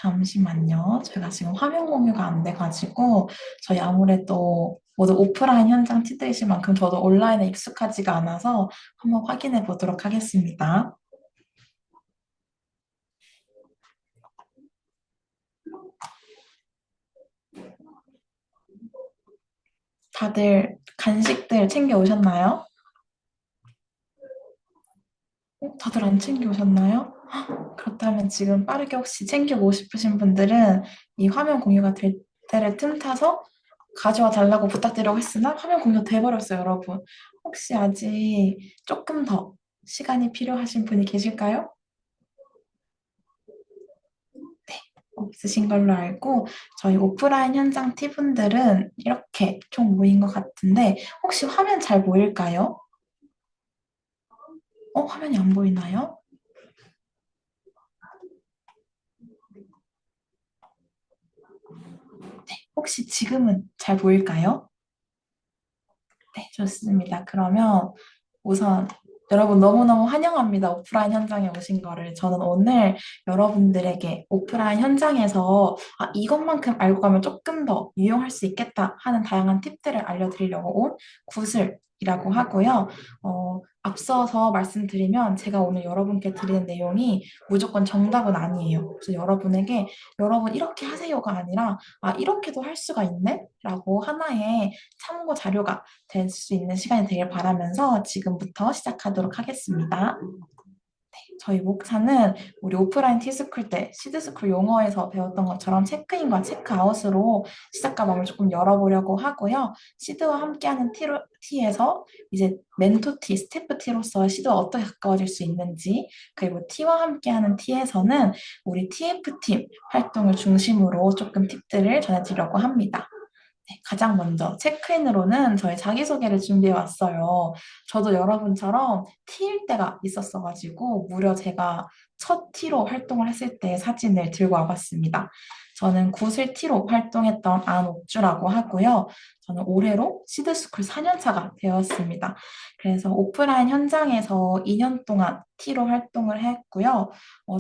잠시만요. 제가 지금 화면 공유가 안 돼가지고, 저희 아무래도 모두 오프라인 현장 티들이실 만큼 저도 온라인에 익숙하지가 않아서 한번 확인해 보도록 하겠습니다. 다들 간식들 챙겨 오셨나요? 다들 안 챙겨 오셨나요? 그렇다면 지금 빠르게 혹시 챙기고 싶으신 분들은 이 화면 공유가 될 때를 틈타서 가져와 달라고 부탁드리려고 했으나 화면 공유가 돼버렸어요, 여러분. 혹시 아직 조금 더 시간이 필요하신 분이 계실까요? 없으신 걸로 알고 저희 오프라인 현장 팀분들은 이렇게 총 모인 것 같은데 혹시 화면 잘 보일까요? 화면이 안 보이나요? 혹시 지금은 잘 보일까요? 네, 좋습니다. 그러면 우선 여러분 너무너무 환영합니다. 오프라인 현장에 오신 거를. 저는 오늘 여러분들에게 오프라인 현장에서 이것만큼 알고 가면 조금 더 유용할 수 있겠다 하는 다양한 팁들을 알려드리려고 온 구슬이라고 하고요. 앞서서 말씀드리면 제가 오늘 여러분께 드리는 내용이 무조건 정답은 아니에요. 그래서 여러분에게 여러분 이렇게 하세요가 아니라 이렇게도 할 수가 있네? 라고 하나의 참고 자료가 될 수 있는 시간이 되길 바라면서 지금부터 시작하도록 하겠습니다. 저희 목차는 우리 오프라인 티스쿨 때 시드스쿨 용어에서 배웠던 것처럼 체크인과 체크아웃으로 시작과 마음을 조금 열어보려고 하고요. 시드와 함께하는 티에서 이제 멘토 티, 스태프 티로서 시드와 어떻게 가까워질 수 있는지, 그리고 티와 함께하는 티에서는 우리 TF팀 활동을 중심으로 조금 팁들을 전해드리려고 합니다. 네, 가장 먼저 체크인으로는 저희 자기소개를 준비해 왔어요. 저도 여러분처럼 T일 때가 있었어가지고 무려 제가 첫 T로 활동을 했을 때 사진을 들고 와봤습니다. 저는 구슬 T로 활동했던 안옥주라고 하고요. 저는 올해로 시드스쿨 4년차가 되었습니다. 그래서 오프라인 현장에서 2년 동안 T로 활동을 했고요.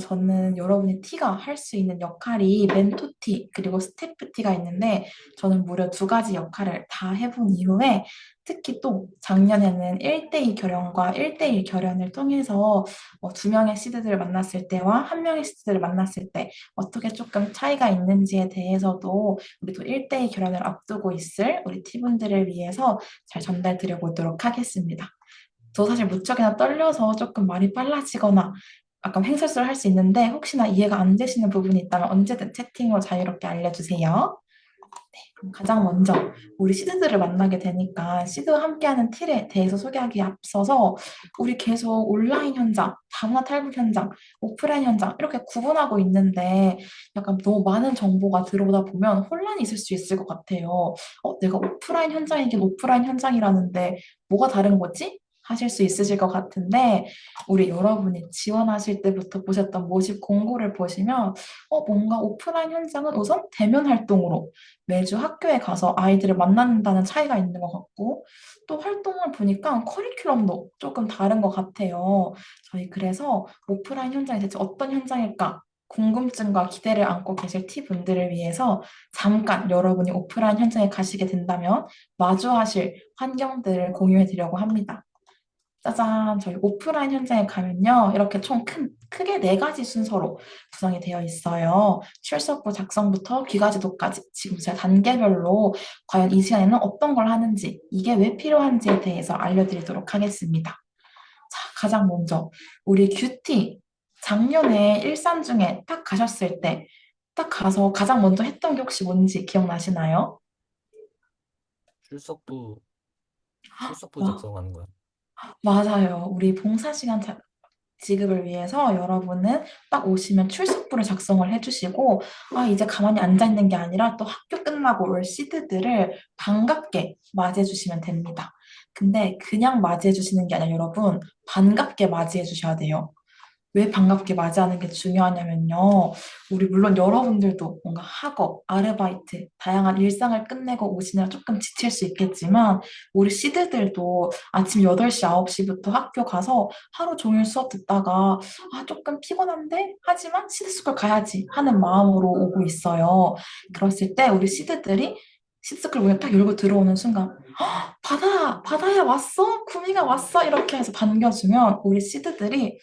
저는 여러분이 T가 할 수 있는 역할이 멘토 T 그리고 스태프 T가 있는데 저는 무려 두 가지 역할을 다 해본 이후에 특히 또 작년에는 1대2 결연과 1대1 결연을 통해서 두 명의 시드들을 만났을 때와 한 명의 시드들을 만났을 때 어떻게 조금 차이가 있는지에 대해서도 우리 또 1대2 결연을 앞두고 있을 우리 팀원들을 위해서 잘 전달 드려보도록 하겠습니다. 저 사실 무척이나 떨려서 조금 말이 빨라지거나 약간 횡설수설 할 수 있는데 혹시나 이해가 안 되시는 부분이 있다면 언제든 채팅으로 자유롭게 알려주세요. 그럼 가장 먼저 우리 시드들을 만나게 되니까 시드와 함께하는 틸에 대해서 소개하기에 앞서서 우리 계속 온라인 현장, 다문화 탈북 현장, 오프라인 현장 이렇게 구분하고 있는데 약간 너무 많은 정보가 들어오다 보면 혼란이 있을 수 있을 것 같아요. 내가 오프라인 현장이긴 오프라인 현장이라는데 뭐가 다른 거지? 하실 수 있으실 것 같은데 우리 여러분이 지원하실 때부터 보셨던 모집 공고를 보시면 뭔가 오프라인 현장은 우선 대면 활동으로 매주 학교에 가서 아이들을 만난다는 차이가 있는 것 같고, 또 활동을 보니까 커리큘럼도 조금 다른 것 같아요. 저희 그래서 오프라인 현장이 대체 어떤 현장일까? 궁금증과 기대를 안고 계실 T분들을 위해서 잠깐 여러분이 오프라인 현장에 가시게 된다면 마주하실 환경들을 공유해 드리려고 합니다. 짜잔, 저희 오프라인 현장에 가면요. 이렇게 총 크게 네 가지 순서로 구성이 되어 있어요. 출석부 작성부터 귀가지도까지 지금 제가 단계별로 과연 이 시간에는 어떤 걸 하는지, 이게 왜 필요한지에 대해서 알려드리도록 하겠습니다. 자, 가장 먼저 우리 큐티 작년에 일산 중에 딱 가셨을 때 딱 가서 가장 먼저 했던 게 혹시 뭔지 기억나시나요? 출석부 출석부 와, 작성하는 거야. 맞아요. 우리 봉사 시간 지급을 위해서 여러분은 딱 오시면 출석부를 작성을 해주시고, 이제 가만히 앉아 있는 게 아니라 또 학교 끝나고 올 시드들을 반갑게 맞이해 주시면 됩니다. 근데 그냥 맞이해 주시는 게 아니라 여러분, 반갑게 맞이해 주셔야 돼요. 왜 반갑게 맞이하는 게 중요하냐면요. 우리 물론 여러분들도 뭔가 학업, 아르바이트, 다양한 일상을 끝내고 오시느라 조금 지칠 수 있겠지만 우리 시드들도 아침 8시, 9시부터 학교 가서 하루 종일 수업 듣다가 조금 피곤한데? 하지만 시드스쿨 가야지 하는 마음으로 오고 있어요. 그랬을 때 우리 시드들이 시드스쿨 문을 딱 열고 들어오는 순간 바다야 왔어? 구미가 왔어? 이렇게 해서 반겨주면 우리 시드들이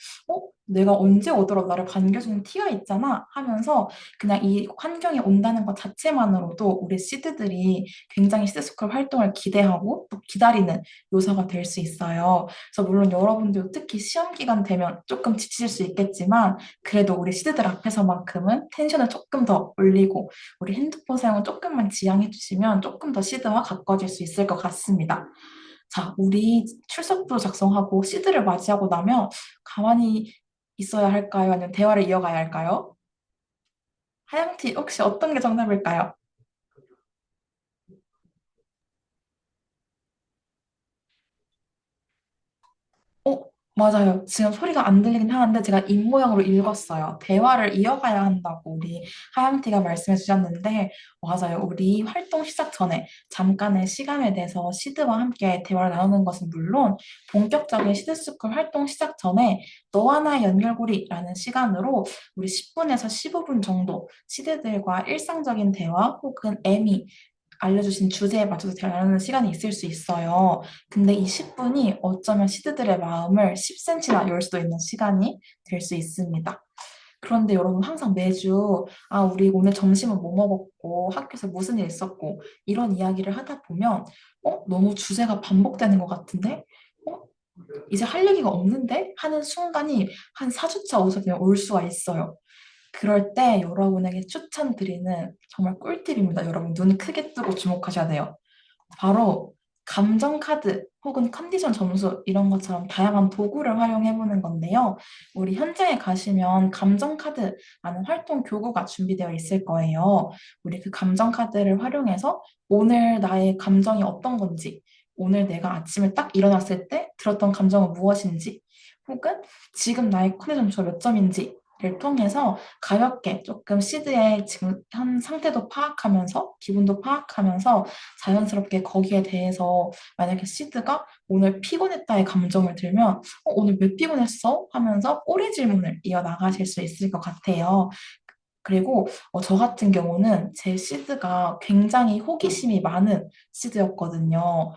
내가 언제 오더라도 나를 반겨주는 티가 있잖아 하면서 그냥 이 환경에 온다는 것 자체만으로도 우리 시드들이 굉장히 시드스쿨 활동을 기대하고 또 기다리는 요소가 될 수 있어요. 그래서 물론 여러분들 특히 시험 기간 되면 조금 지칠 수 있겠지만 그래도 우리 시드들 앞에서만큼은 텐션을 조금 더 올리고 우리 핸드폰 사용을 조금만 지양해 주시면 조금 더 시드와 가까워질 수 있을 것 같습니다. 자, 우리 출석부 작성하고 시드를 맞이하고 나면 가만히 있어야 할까요? 아니면 대화를 이어가야 할까요? 하영티, 혹시 어떤 게 정답일까요? 어, 맞아요. 지금 소리가 안 들리긴 하는데 제가 입모양으로 읽었어요. 대화를 이어가야 한다고 우리 하영티가 말씀해 주셨는데 맞아요. 우리 활동 시작 전에 잠깐의 시간에 대해서 시드와 함께 대화를 나누는 것은 물론 본격적인 시드스쿨 활동 시작 전에 너와 나의 연결고리라는 시간으로 우리 10분에서 15분 정도 시드들과 일상적인 대화 혹은 애미 알려주신 주제에 맞춰서 대화 나누는 시간이 있을 수 있어요. 근데 이 10분이 어쩌면 시드들의 마음을 10cm나 열 수도 있는 시간이 될 수 있습니다. 그런데 여러분 항상 매주 우리 오늘 점심은 뭐 먹었고 학교에서 무슨 일 있었고 이런 이야기를 하다 보면 너무 주제가 반복되는 것 같은데 어? 이제 할 얘기가 없는데? 하는 순간이 한 4주차, 5주차 올 수가 있어요. 그럴 때 여러분에게 추천드리는 정말 꿀팁입니다. 여러분 눈 크게 뜨고 주목하셔야 돼요. 바로 감정 카드 혹은 컨디션 점수 이런 것처럼 다양한 도구를 활용해 보는 건데요. 우리 현장에 가시면 감정 카드라는 활동 교구가 준비되어 있을 거예요. 우리 그 감정 카드를 활용해서 오늘 나의 감정이 어떤 건지, 오늘 내가 아침에 딱 일어났을 때 들었던 감정은 무엇인지, 혹은 지금 나의 컨디션 점수가 몇 점인지 를 통해서 가볍게 조금 시드의 지금 현 상태도 파악하면서 기분도 파악하면서 자연스럽게 거기에 대해서 만약에 시드가 오늘 피곤했다의 감정을 들면 오늘 왜 피곤했어? 하면서 꼬리 질문을 이어나가실 수 있을 것 같아요. 그리고 저 같은 경우는 제 시드가 굉장히 호기심이 많은 시드였거든요.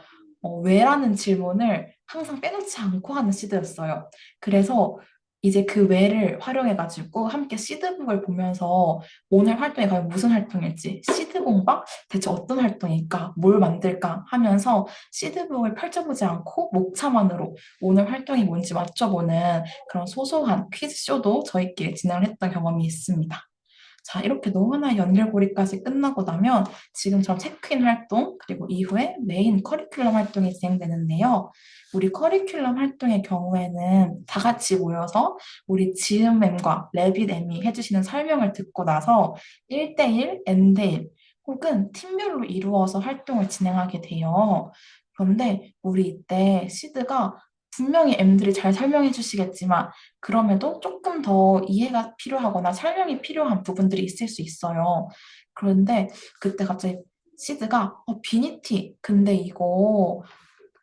왜라는 질문을 항상 빼놓지 않고 하는 시드였어요. 그래서 이제 그 왜를 활용해가지고 함께 시드북을 보면서 오늘 활동이 과연 무슨 활동일지, 시드 공방 대체 어떤 활동일까, 뭘 만들까 하면서 시드북을 펼쳐보지 않고 목차만으로 오늘 활동이 뭔지 맞춰보는 그런 소소한 퀴즈쇼도 저희끼리 진행을 했던 경험이 있습니다. 자, 이렇게 너무나 연결고리까지 끝나고 나면 지금처럼 체크인 활동, 그리고 이후에 메인 커리큘럼 활동이 진행되는데요. 우리 커리큘럼 활동의 경우에는 다 같이 모여서 우리 지음엠과 레빗엠이 해주시는 설명을 듣고 나서 1대1, N대1 혹은 팀별로 이루어서 활동을 진행하게 돼요. 그런데 우리 이때 시드가 분명히 M들이 잘 설명해 주시겠지만 그럼에도 조금 더 이해가 필요하거나 설명이 필요한 부분들이 있을 수 있어요. 그런데 그때 갑자기 시드가 비니티 근데 이거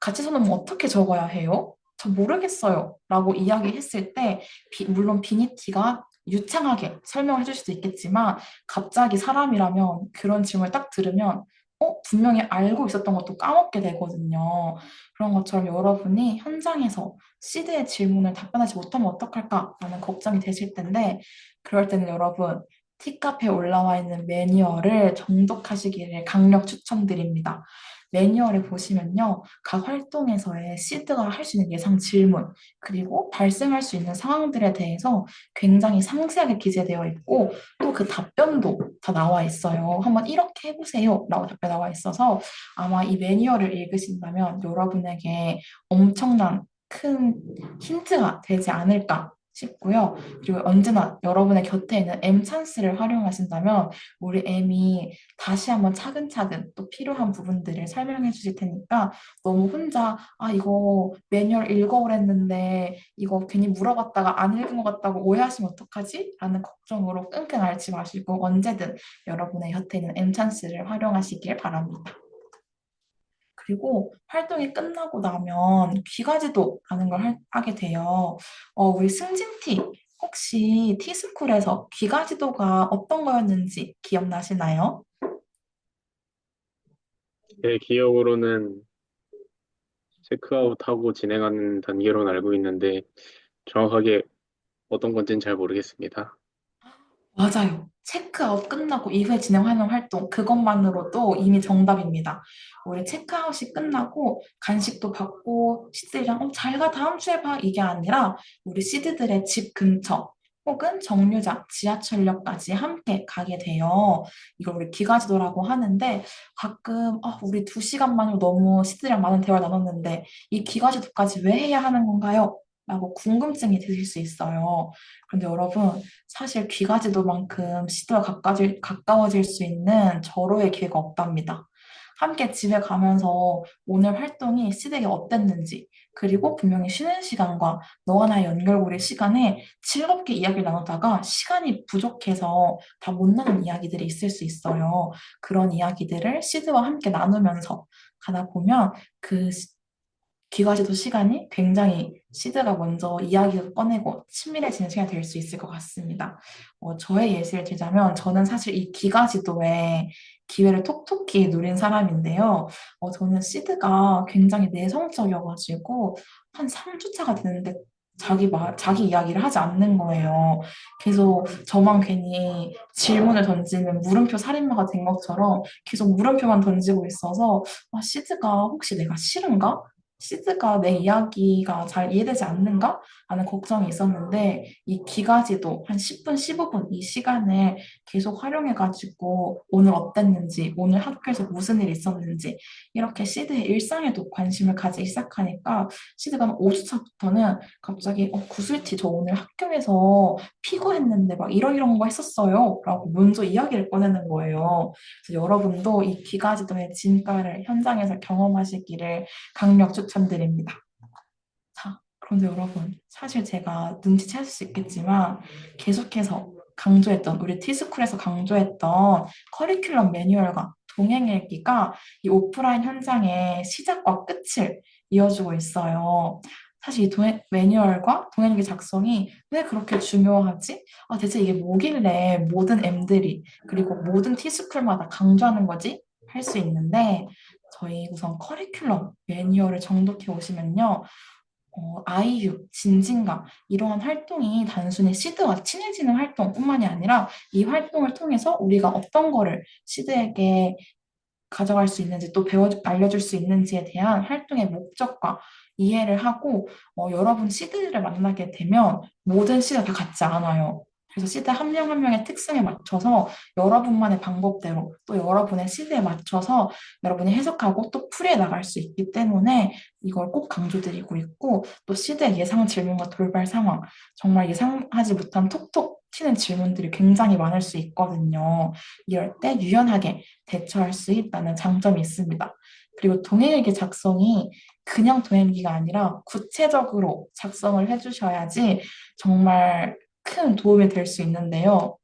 같이 써놓으면 어떻게 적어야 해요? 저 모르겠어요. 라고 이야기했을 때 물론 비니티가 유창하게 설명을 해줄 수도 있겠지만 갑자기 사람이라면 그런 질문을 딱 들으면 분명히 알고 있었던 것도 까먹게 되거든요. 그런 것처럼 여러분이 현장에서 시드의 질문을 답변하지 못하면 어떡할까라는 걱정이 되실 텐데 그럴 때는 여러분 티카페에 올라와 있는 매뉴얼을 정독하시기를 강력 추천드립니다. 매뉴얼을 보시면요. 각 활동에서의 시드가 할 수 있는 예상 질문, 그리고 발생할 수 있는 상황들에 대해서 굉장히 상세하게 기재되어 있고, 또 그 답변도 다 나와 있어요. 한번 이렇게 해보세요. 라고 답변 나와 있어서 아마 이 매뉴얼을 읽으신다면 여러분에게 엄청난 큰 힌트가 되지 않을까 싶고요. 그리고 언제나 여러분의 곁에 있는 M 찬스를 활용하신다면 우리 M이 다시 한번 차근차근 또 필요한 부분들을 설명해 주실 테니까 너무 혼자 이거 매뉴얼 읽어오랬는데 이거 괜히 물어봤다가 안 읽은 것 같다고 오해하시면 어떡하지? 라는 걱정으로 끙끙 앓지 마시고 언제든 여러분의 곁에 있는 M 찬스를 활용하시길 바랍니다. 그리고 활동이 끝나고 나면 귀가지도라는 걸 하게 돼요. 우리 승진티, 혹시 티스쿨에서 귀가지도가 어떤 거였는지 기억나시나요? 제 기억으로는 체크아웃하고 진행하는 단계로 알고 있는데 정확하게 어떤 건지는 잘 모르겠습니다. 맞아요. 체크아웃 끝나고 이후에 진행하는 활동, 그것만으로도 이미 정답입니다. 우리 체크아웃이 끝나고 간식도 받고 시드랑 잘 가, 다음 주에 봐. 이게 아니라 우리 시드들의 집 근처 혹은 정류장, 지하철역까지 함께 가게 돼요. 이걸 우리 기가지도라고 하는데 가끔 우리 2시간만으로 너무 시드랑 많은 대화를 나눴는데 이 기가지도까지 왜 해야 하는 건가요? 라고 궁금증이 드실 수 있어요. 그런데 여러분, 사실 귀가지도만큼 시도와 가까워질 수 있는 절호의 기회가 없답니다. 함께 집에 가면서 오늘 활동이 시댁에 어땠는지, 그리고 분명히 쉬는 시간과 너와 나의 연결고리 시간에 즐겁게 이야기를 나누다가 시간이 부족해서 다 못 나눈 이야기들이 있을 수 있어요. 그런 이야기들을 시드와 함께 나누면서 가다 보면 귀가지도 시간이 굉장히 시드가 먼저 이야기를 꺼내고 친밀해지는 시간이 될 수 있을 것 같습니다. 저의 예시를 들자면 저는 사실 이 귀가지도의 기회를 톡톡히 누린 사람인데요. 저는 시드가 굉장히 내성적이어가지고 한 3주차가 됐는데 자기 이야기를 하지 않는 거예요. 계속 저만 괜히 질문을 던지는 물음표 살인마가 된 것처럼 계속 물음표만 던지고 있어서 시드가 혹시 내가 싫은가? 시드가 내 이야기가 잘 이해되지 않는가? 하는 걱정이 있었는데 이 기가지도 한 10분, 15분 이 시간을 계속 활용해가지고 오늘 어땠는지, 오늘 학교에서 무슨 일이 있었는지 이렇게 시드의 일상에도 관심을 가지기 시작하니까 시드가 한 5주차부터는 갑자기 구슬티 저 오늘 학교에서 피고했는데 막 이런 거 했었어요 라고 먼저 이야기를 꺼내는 거예요. 그래서 여러분도 이 기가지도의 진가를 현장에서 경험하시기를 강력 추천드립니다. 자, 그런데 여러분, 사실 제가 눈치채실 수 있겠지만 계속해서 강조했던, 우리 티스쿨에서 강조했던 커리큘럼 매뉴얼과 동행일기가 이 오프라인 현장의 시작과 끝을 이어주고 있어요. 사실 이 매뉴얼과 동행일기 작성이 왜 그렇게 중요하지? 대체 이게 뭐길래 모든 M들이, 그리고 모든 티스쿨마다 강조하는 거지? 할 수 있는데, 저희 우선 커리큘럼 매뉴얼을 정독해 오시면요. 아이유, 진진강 이러한 활동이 단순히 시드와 친해지는 활동뿐만이 아니라 이 활동을 통해서 우리가 어떤 거를 시드에게 가져갈 수 있는지 또 알려줄 수 있는지에 대한 활동의 목적과 이해를 하고 여러분 시드를 만나게 되면 모든 시드가 다 같지 않아요. 그래서 시드 한 명 한 명의 특성에 맞춰서 여러분만의 방법대로 또 여러분의 시드에 맞춰서 여러분이 해석하고 또 풀이해 나갈 수 있기 때문에 이걸 꼭 강조드리고 있고 또 시드의 예상 질문과 돌발 상황 정말 예상하지 못한 톡톡 튀는 질문들이 굉장히 많을 수 있거든요. 이럴 때 유연하게 대처할 수 있다는 장점이 있습니다. 그리고 동행일기 작성이 그냥 동행일기가 아니라 구체적으로 작성을 해주셔야지 정말 큰 도움이 될 수 있는데요.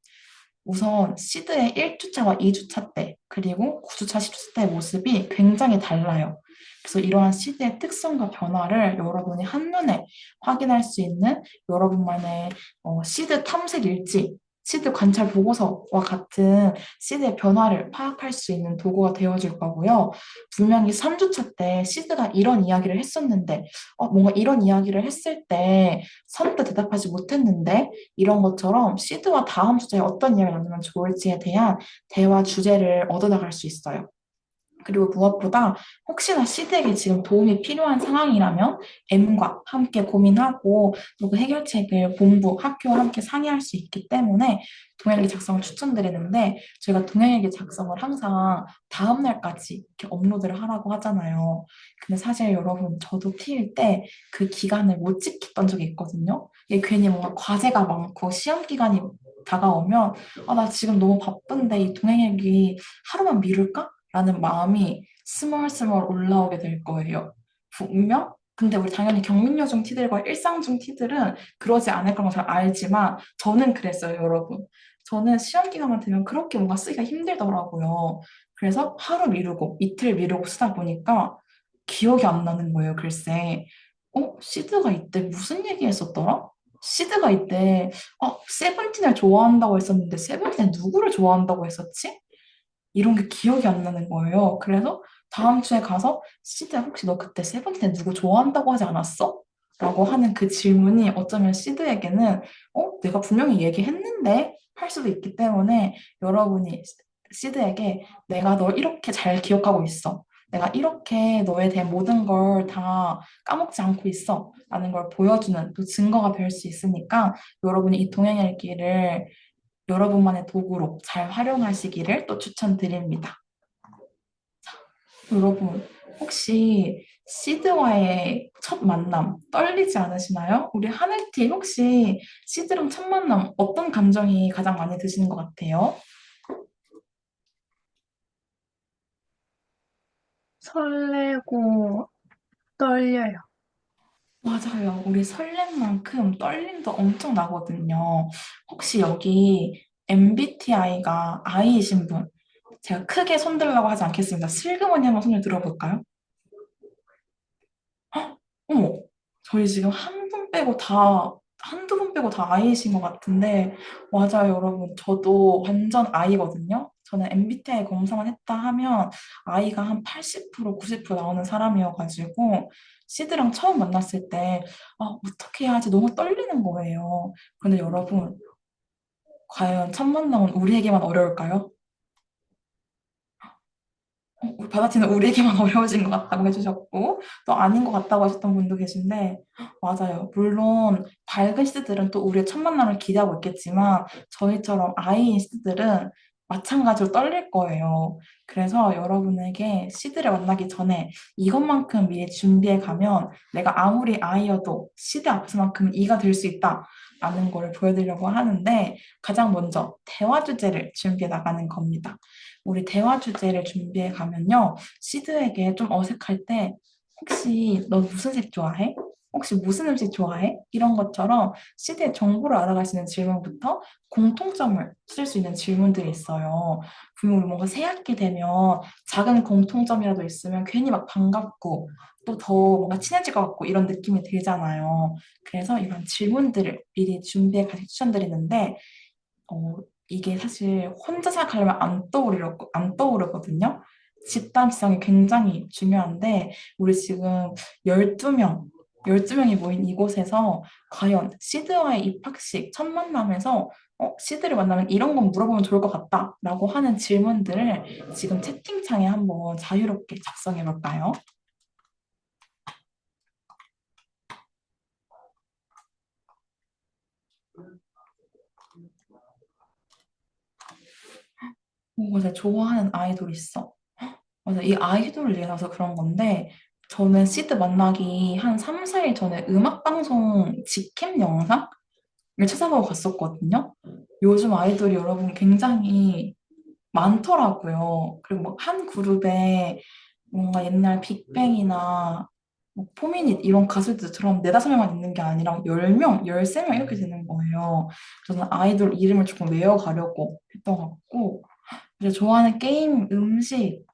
우선 시드의 1주차와 2주차 때, 그리고 9주차, 10주차 때의 모습이 굉장히 달라요. 그래서 이러한 시드의 특성과 변화를 여러분이 한눈에 확인할 수 있는 여러분만의 시드 탐색 일지, 시드 관찰 보고서와 같은 시드의 변화를 파악할 수 있는 도구가 되어줄 거고요. 분명히 3주차 때 시드가 이런 이야기를 했었는데, 뭔가 이런 이야기를 했을 때 선뜻 대답하지 못했는데, 이런 것처럼 시드와 다음 주제에 어떤 이야기를 나누면 좋을지에 대한 대화 주제를 얻어나갈 수 있어요. 그리고 무엇보다 혹시나 시드에게 지금 도움이 필요한 상황이라면 M과 함께 고민하고 또 그 해결책을 본부, 학교와 함께 상의할 수 있기 때문에 동행일기 작성을 추천드리는데 저희가 동행일기 작성을 항상 다음 날까지 이렇게 업로드를 하라고 하잖아요. 근데 사실 여러분 저도 T일 때 그 기간을 못 지켰던 적이 있거든요. 이게 괜히 뭔가 과제가 많고 시험 기간이 다가오면 아, 나 지금 너무 바쁜데 이 동행일기 하루만 미룰까? 라는 마음이 스멀스멀 올라오게 될 거예요. 분명? 근데 우리 당연히 경민요 중 T들과 일상 중 T들은 그러지 않을 거라고 잘 알지만 저는 그랬어요, 여러분. 저는 시험 기간만 되면 그렇게 뭔가 쓰기가 힘들더라고요. 그래서 하루 미루고 이틀 미루고 쓰다 보니까 기억이 안 나는 거예요, 글쎄. 시드가 이때 무슨 얘기 했었더라? 시드가 이때, 세븐틴을 좋아한다고 했었는데, 세븐틴 누구를 좋아한다고 했었지? 이런 게 기억이 안 나는 거예요. 그래서 다음 주에 가서 시드야 혹시 너 그때 세븐틴 누구 좋아한다고 하지 않았어? 라고 하는 그 질문이 어쩌면 시드에게는 내가 분명히 얘기했는데 할 수도 있기 때문에 여러분이 시드에게 내가 널 이렇게 잘 기억하고 있어. 내가 이렇게 너에 대한 모든 걸 다 까먹지 않고 있어. 라는 걸 보여주는 또 증거가 될 수 있으니까 여러분이 이 동행의 길을 여러분만의 도구로 잘 활용하시기를 또 추천드립니다. 여러분, 혹시 시드와의 첫 만남 떨리지 않으시나요? 우리 하늘티 혹시 시드랑 첫 만남 어떤 감정이 가장 많이 드시는 것 같아요? 설레고 떨려요. 맞아요. 우리 설렘 만큼 떨림도 엄청 나거든요. 혹시 여기 MBTI가 I이신 분, 제가 크게 손들라고 하지 않겠습니다. 슬그머니 한번 손을 들어볼까요? 어머, 저희 지금 한 분 빼고 다, 한두 분 빼고 다 아이이신 것 같은데, 맞아요, 여러분. 저도 완전 아이거든요. 저는 MBTI 검사만 했다 하면 아이가 한 80%, 90% 나오는 사람이어가지고, 시드랑 처음 만났을 때, 어떻게 해야 하지? 너무 떨리는 거예요. 근데 여러분, 과연 첫 만남은 우리에게만 어려울까요? 우리 바다티는 우리에게만 어려워진 것 같다고 해주셨고, 또 아닌 것 같다고 하셨던 분도 계신데, 맞아요. 물론, 밝은 시드들은 또 우리의 첫 만남을 기대하고 있겠지만, 저희처럼 아이인 시드들은 마찬가지로 떨릴 거예요. 그래서 여러분에게 시드를 만나기 전에 이것만큼 미리 준비해 가면 내가 아무리 아이여도 시드 앞에서만큼은 이가 될 수 있다. 라는 걸 보여드리려고 하는데, 가장 먼저 대화 주제를 준비해 나가는 겁니다. 우리 대화 주제를 준비해 가면요. 시드에게 좀 어색할 때 혹시 너 무슨 색 좋아해? 혹시 무슨 음식 좋아해? 이런 것처럼 시드의 정보를 알아갈 수 있는 질문부터 공통점을 쓸 수 있는 질문들이 있어요. 분명 뭔가 새 학기 되면 작은 공통점이라도 있으면 괜히 막 반갑고 또 더 뭔가 친해질 것 같고 이런 느낌이 들잖아요. 그래서 이런 질문들을 미리 준비해 가시 추천드리는데 어, 이게 사실 혼자 생각하려면 안 떠오르거든요. 집단 지성이 굉장히 중요한데, 우리 지금 12명, 12명이 모인 이곳에서 과연 시드와의 입학식 첫 만남에서 시드를 만나면 이런 건 물어보면 좋을 것 같다 라고 하는 질문들을 지금 채팅창에 한번 자유롭게 작성해 볼까요? 맞아, 좋아하는 아이돌 있어. 맞아, 이 아이돌을 위해서 그런 건데, 저는 시드 만나기 한 3, 4일 전에 음악방송 직캠 영상을 찾아보고 갔었거든요. 요즘 아이돌이 여러분 굉장히 많더라고요. 그리고 막 한 그룹에 뭔가 옛날 빅뱅이나 뭐 포미닛 이런 가수들처럼 네다섯 명만 있는 게 아니라 10명, 13명 이렇게 되는 거예요. 저는 아이돌 이름을 조금 외워가려고 했던 것 같고, 이제 좋아하는 게임, 음식,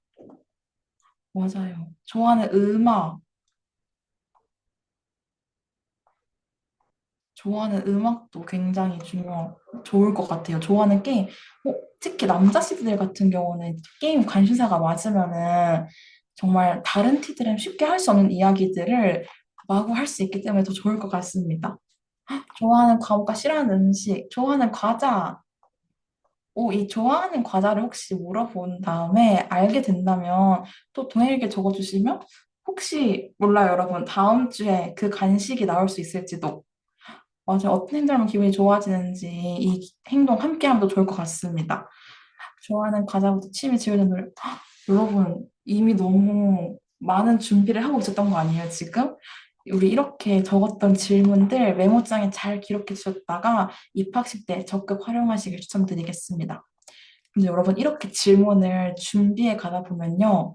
맞아요. 좋아하는 음악, 좋아하는 음악도 굉장히 좋을 것 같아요. 좋아하는 게임, 특히 남자 시드들 같은 경우는 게임 관심사가 맞으면은 정말 다른 티들은 쉽게 할 수 없는 이야기들을 마구 할 수 있기 때문에 더 좋을 것 같습니다. 좋아하는 과목과 싫어하는 음식, 좋아하는 과자, 이 좋아하는 과자를 혹시 물어본 다음에 알게 된다면 또 동일하게 적어주시면 혹시 몰라요, 여러분. 다음 주에 그 간식이 나올 수 있을지도. 맞아요. 어떤 행동하면 기분이 좋아지는지 이 행동 함께 하면 더 좋을 것 같습니다. 좋아하는 과자부터 취미 지으는 노래. 헉, 여러분, 이미 너무 많은 준비를 하고 있었던 거 아니에요, 지금? 우리 이렇게 적었던 질문들 메모장에 잘 기록해 주셨다가 입학식 때 적극 활용하시길 추천드리겠습니다. 근데 여러분, 이렇게 질문을 준비해 가다 보면요.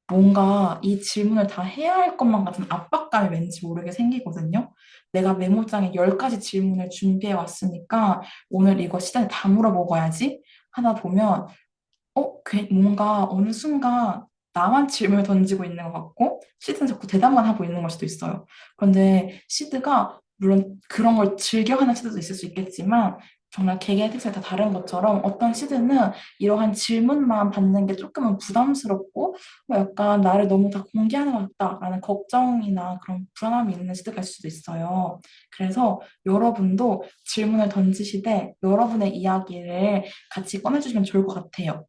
뭔가 이 질문을 다 해야 할 것만 같은 압박감이 왠지 모르게 생기거든요. 내가 메모장에 10가지 질문을 준비해 왔으니까 오늘 이거 시간에 다 물어먹어야지 하다 보면 뭔가 어느 순간 나만 질문을 던지고 있는 것 같고, 시드는 자꾸 대답만 하고 있는 걸 수도 있어요. 그런데 시드가, 물론 그런 걸 즐겨하는 시드도 있을 수 있겠지만, 정말 개개의 특성이 다 다른 것처럼 어떤 시드는 이러한 질문만 받는 게 조금은 부담스럽고, 약간 나를 너무 다 공개하는 것 같다라는 걱정이나 그런 불안함이 있는 시드가 있을 수도 있어요. 그래서 여러분도 질문을 던지시되 여러분의 이야기를 같이 꺼내주시면 좋을 것 같아요.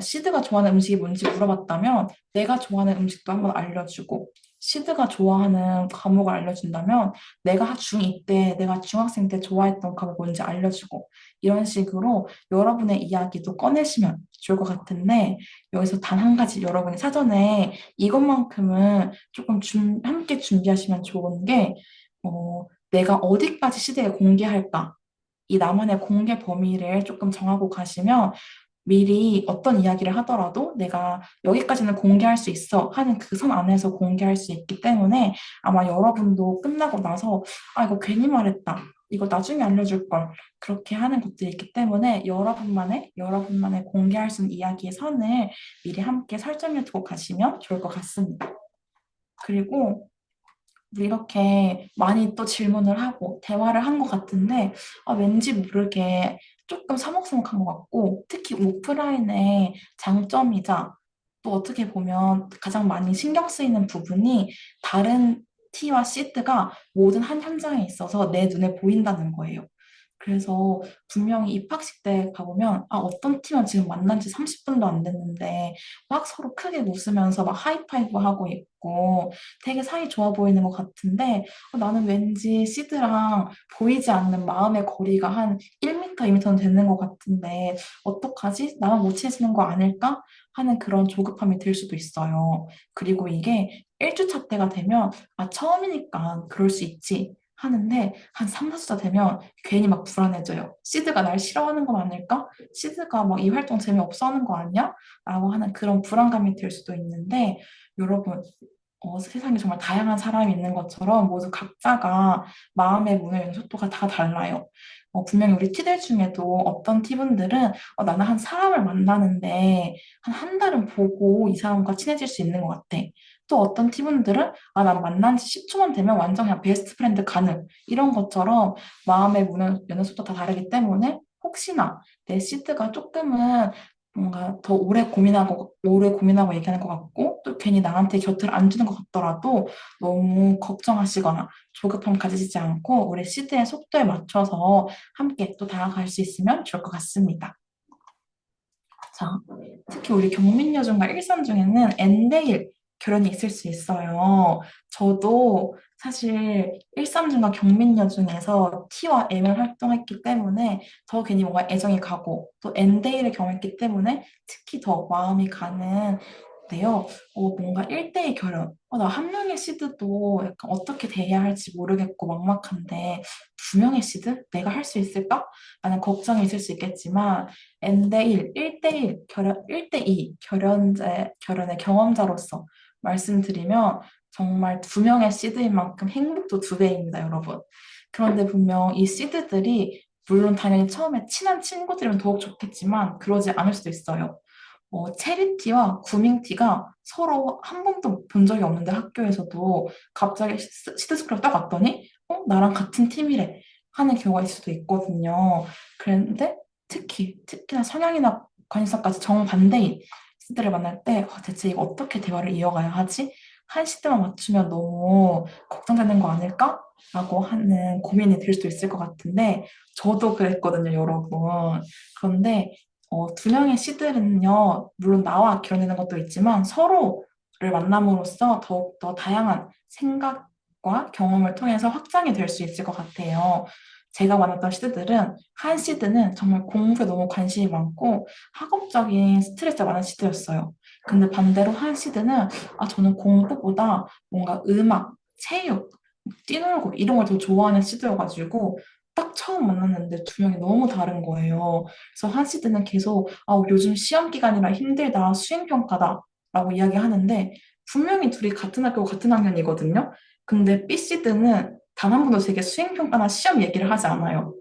시드가 좋아하는 음식이 뭔지 물어봤다면 내가 좋아하는 음식도 한번 알려주고 시드가 좋아하는 과목을 알려준다면 내가 중2 때, 내가 중학생 때 좋아했던 과목 뭔지 알려주고 이런 식으로 여러분의 이야기도 꺼내시면 좋을 것 같은데 여기서 단 한 가지 여러분이 사전에 이것만큼은 조금 함께 준비하시면 좋은 게 내가 어디까지 시드에 공개할까? 이 나만의 공개 범위를 조금 정하고 가시면 미리 어떤 이야기를 하더라도 내가 여기까지는 공개할 수 있어 하는 그 선 안에서 공개할 수 있기 때문에 아마 여러분도 끝나고 나서 아, 이거 괜히 말했다. 이거 나중에 알려줄 걸. 그렇게 하는 것들이 있기 때문에 여러분만의 공개할 수 있는 이야기의 선을 미리 함께 설정해 두고 가시면 좋을 것 같습니다. 그리고 우리 이렇게 많이 또 질문을 하고 대화를 한 것 같은데 왠지 모르게 조금 서먹서먹한 것 같고 특히 오프라인의 장점이자 또 어떻게 보면 가장 많이 신경 쓰이는 부분이 다른 T와 C가 모든 한 현장에 있어서 내 눈에 보인다는 거예요. 그래서 분명히 입학식 때 가보면 어떤 팀은 지금 만난 지 30분도 안 됐는데 막 서로 크게 웃으면서 막 하이파이브 하고 있고 되게 사이 좋아 보이는 것 같은데 나는 왠지 시드랑 보이지 않는 마음의 거리가 한 1m, 2m는 되는 것 같은데 어떡하지? 나만 못 친해지는 거 아닐까? 하는 그런 조급함이 들 수도 있어요. 그리고 이게 1주차 때가 되면 처음이니까 그럴 수 있지. 하는데 한 3, 4주차 되면 괜히 막 불안해져요. 시드가 날 싫어하는 건 아닐까? 시드가 막 이 활동 재미없어 하는 거 아니야? 라고 하는 그런 불안감이 들 수도 있는데 여러분 세상에 정말 다양한 사람이 있는 것처럼 모두 각자가 마음의 문을 여는 속도가 다 달라요. 분명히 우리 티들 중에도 어떤 티분들은 나는 한 사람을 만나는데 한 달은 보고 이 사람과 친해질 수 있는 것 같아. 또 어떤 티분들은 난 만난 지 10초만 되면 완전 그냥 베스트 프렌드 가능. 이런 것처럼 마음의 문을 여는 속도 다 다르기 때문에 혹시나 내 시드가 조금은 뭔가 더 오래 고민하고 얘기하는 것 같고, 또 괜히 나한테 곁을 안 주는 것 같더라도 너무 걱정하시거나 조급함 가지시지 않고, 우리 시드의 속도에 맞춰서 함께 또 다가갈 수 있으면 좋을 것 같습니다. 자, 특히 우리 경민여중과 일산중에는 N대1 결연이 있을 수 있어요. 저도 사실 일산중과 경민여중에서 T와 M을 활동했기 때문에 더 괜히 뭔가 애정이 가고 또 N대1을 경험했기 때문에 특히 더 마음이 가는 데요. 뭔가 1대1 결연. 나 한 명의 시드도 약간 어떻게 대해야 할지 모르겠고 막막한데 두 명의 시드? 내가 할 수 있을까? 라는 걱정이 있을 수 있겠지만 N대1, 1대1 결연, 1대2 결연의 경험자로서 말씀드리면 정말 두 명의 시드인 만큼 행복도 두 배입니다, 여러분. 그런데 분명 이 시드들이 물론 당연히 처음에 친한 친구들이면 더욱 좋겠지만 그러지 않을 수도 있어요. 체리티와 구밍티가 서로 한 번도 본 적이 없는데 학교에서도 갑자기 시드스크롤 딱 왔더니 나랑 같은 팀이래 하는 경우가 있을 수도 있거든요. 그런데 특히나 성향이나 관심사까지 정반대인 시들을 만날 때 대체 이거 어떻게 대화를 이어가야 하지? 한 시대만 맞추면 너무 걱정되는 거 아닐까? 라고 하는 고민이 들 수도 있을 것 같은데 저도 그랬거든요, 여러분. 그런데 두 명의 시들은요, 물론 나와 결혼되는 것도 있지만 서로를 만남으로써 더욱더 다양한 생각, 경험과 경험을 통해서 확장이 될 수 있을 것 같아요. 제가 만났던 시드들은 한 시드는 정말 공부에 너무 관심이 많고 학업적인 스트레스가 많은 시드였어요. 근데 반대로 한 시드는 저는 공부보다 뭔가 음악, 체육, 뛰놀고 이런 걸 더 좋아하는 시드여가지고 딱 처음 만났는데 두 명이 너무 다른 거예요. 그래서 한 시드는 계속 요즘 시험 기간이라 힘들다, 수행평가다 라고 이야기하는데 분명히 둘이 같은 학교 같은 학년이거든요. 근데 B 시드는 단 한 번도 되게 수행평가나 시험 얘기를 하지 않아요.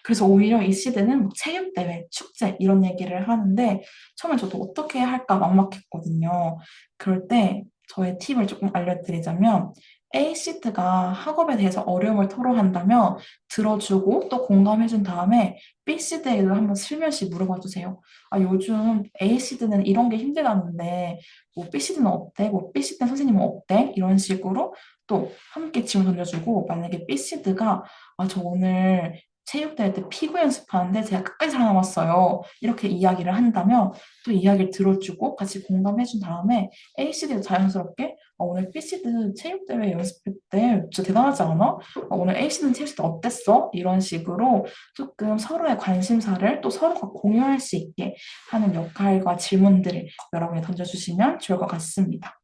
그래서 오히려 이 시드는 뭐 체육대회, 축제 이런 얘기를 하는데 처음에 저도 어떻게 할까 막막했거든요. 그럴 때 저의 팁을 조금 알려드리자면 A 시드가 학업에 대해서 어려움을 토로한다면 들어주고 또 공감해준 다음에 B 시드에도 한번 슬며시 물어봐 주세요. 요즘 A 시드는 이런 게 힘들다는데 뭐 B 시드는 어때? 뭐 B 시드 선생님은 어때? 이런 식으로 또 함께 질문 던져주고 만약에 B 시드가 저 오늘 체육대회 때 피구 연습하는데 제가 끝까지 살아남았어요. 이렇게 이야기를 한다면 또 이야기를 들어주고 같이 공감해준 다음에 A씨도 자연스럽게 오늘 B씨도 체육대회 연습할 때 진짜 대단하지 않아? 오늘 A씨는 체육대회 어땠어? 이런 식으로 조금 서로의 관심사를 또 서로가 공유할 수 있게 하는 역할과 질문들을 여러분이 던져주시면 좋을 것 같습니다.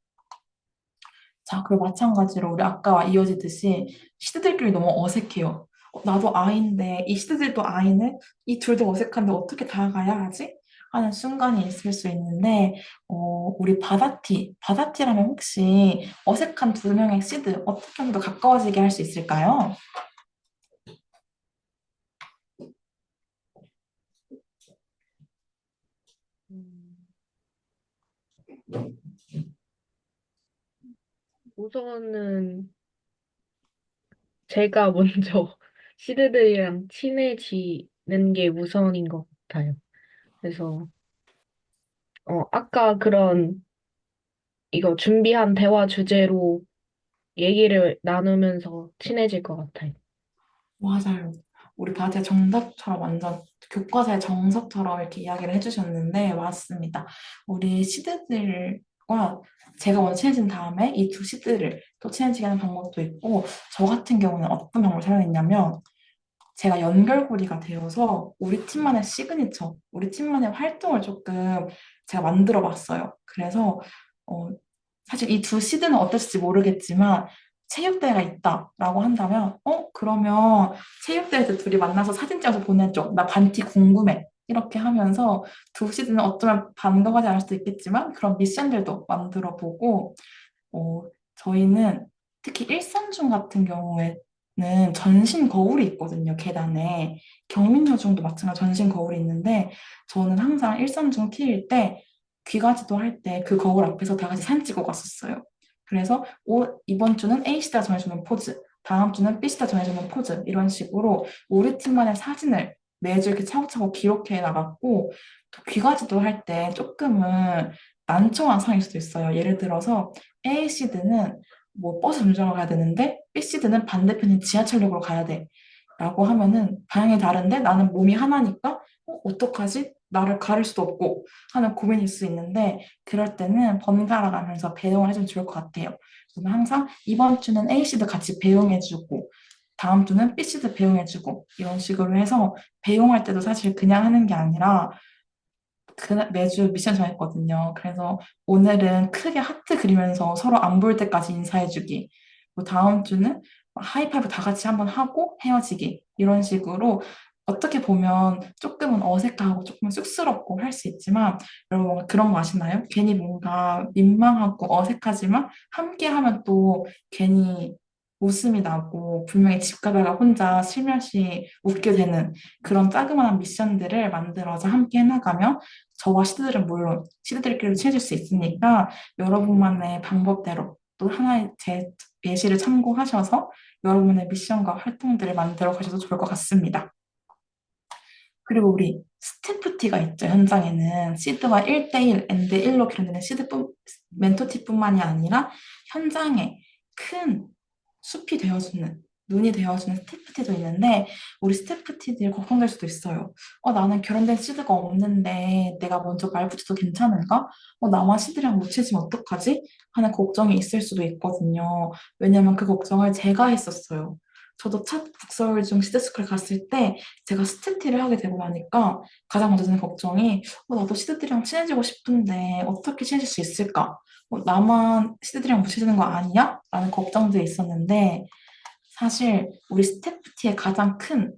자, 그리고 마찬가지로 우리 아까와 이어지듯이 시드들끼리 너무 어색해요. 나도 아이인데 이 시드들도 아이네? 이 둘도 어색한데 어떻게 다가가야 하지? 하는 순간이 있을 수 있는데 우리 바다티라면 혹시 어색한 두 명의 시드 어떻게 하면 더 가까워지게 할 수 있을까요? 음, 우선은 제가 먼저 시드들이랑 친해지는 게 우선인 것 같아요. 그래서 아까 그런 이거 준비한 대화 주제로 얘기를 나누면서 친해질 것 같아요. 맞아요. 우리 바다의 정답처럼 완전 교과서의 정석처럼 이렇게 이야기를 해주셨는데 맞습니다. 우리 시드들과 제가 먼저 친해진 다음에 이 두 시드를 또 친해지게 하는 방법도 있고 저 같은 경우는 어떤 방법을 사용했냐면 제가 연결고리가 되어서 우리 팀만의 시그니처, 우리 팀만의 활동을 조금 제가 만들어 봤어요. 그래서 어, 사실 이 두 시드는 어땠을지 모르겠지만 체육대회가 있다라고 한다면 그러면 체육대회 때 둘이 만나서 사진 찍어서 보내줘. 나 반티 궁금해. 이렇게 하면서 두 시드는 어쩌면 반가워하지 않을 수도 있겠지만 그런 미션들도 만들어 보고 어, 저희는 특히 일산중 같은 경우에는 전신 거울이 있거든요, 계단에. 경민여중도 마찬가지 전신 거울이 있는데, 저는 항상 일산중 T일 때, 귀가지도 할 때 그 거울 앞에서 다 같이 사진 찍고 갔었어요. 그래서 이번 주는 A시대가 정해주는 포즈, 다음 주는 B시대가 정해주는 포즈, 이런 식으로 우리 팀만의 사진을 매주 이렇게 차곡차곡 기록해 나갔고, 또 귀가지도 할 때 조금은 난처한 상황일 수도 있어요. 예를 들어서 A시드는 뭐 버스 정류장을 가야 되는데 B시드는 반대편인 지하철역으로 가야 돼. 라고 하면은 방향이 다른데 나는 몸이 하나니까 어떡하지? 나를 가릴 수도 없고 하는 고민일 수 있는데 그럴 때는 번갈아 가면서 배웅을 해주면 좋을 것 같아요. 저는 항상 이번 주는 A시드 같이 배웅해주고 다음 주는 B시드 배웅해주고 이런 식으로 해서 배웅할 때도 사실 그냥 하는 게 아니라 매주 미션 정했거든요. 그래서 오늘은 크게 하트 그리면서 서로 안 볼 때까지 인사해주기. 뭐 다음 주는 하이파이브 다 같이 한번 하고 헤어지기. 이런 식으로 어떻게 보면 조금은 어색하고 조금은 쑥스럽고 할 수 있지만 여러분 뭔가 그런 거 아시나요? 괜히 뭔가 민망하고 어색하지만 함께 하면 또 괜히 웃음이 나고 분명히 집 가다가 혼자 슬며시 웃게 되는 그런 자그마한 미션들을 만들어서 함께 해나가면 저와 시드들은 물론 시드들끼리도 친해질 수 있으니까 여러분만의 방법대로 또 하나의 제 예시를 참고하셔서 여러분의 미션과 활동들을 만들어 가셔도 좋을 것 같습니다. 그리고 우리 스태프티가 있죠. 현장에는 시드와 1대1, N대1로 기록되는 멘토티뿐만이 아니라 현장에 큰 숲이 되어주는 눈이 되어주는 스태프티도 있는데 우리 스태프티들 걱정될 수도 있어요. 나는 결혼된 시드가 없는데 내가 먼저 말 붙여도 괜찮은가? 나만 시드랑 못 친해지면 어떡하지? 하는 걱정이 있을 수도 있거든요. 왜냐면 그 걱정을 제가 했었어요. 저도 첫 북서울중 시드스쿨 갔을 때 제가 스태프티를 하게 되고 나니까 가장 먼저 드는 걱정이 나도 시드들이랑 친해지고 싶은데 어떻게 친해질 수 있을까? 나만 시드들이랑 못 친해지는 거 아니야? 라는 걱정들이 있었는데 사실 우리 스태프티의 가장 큰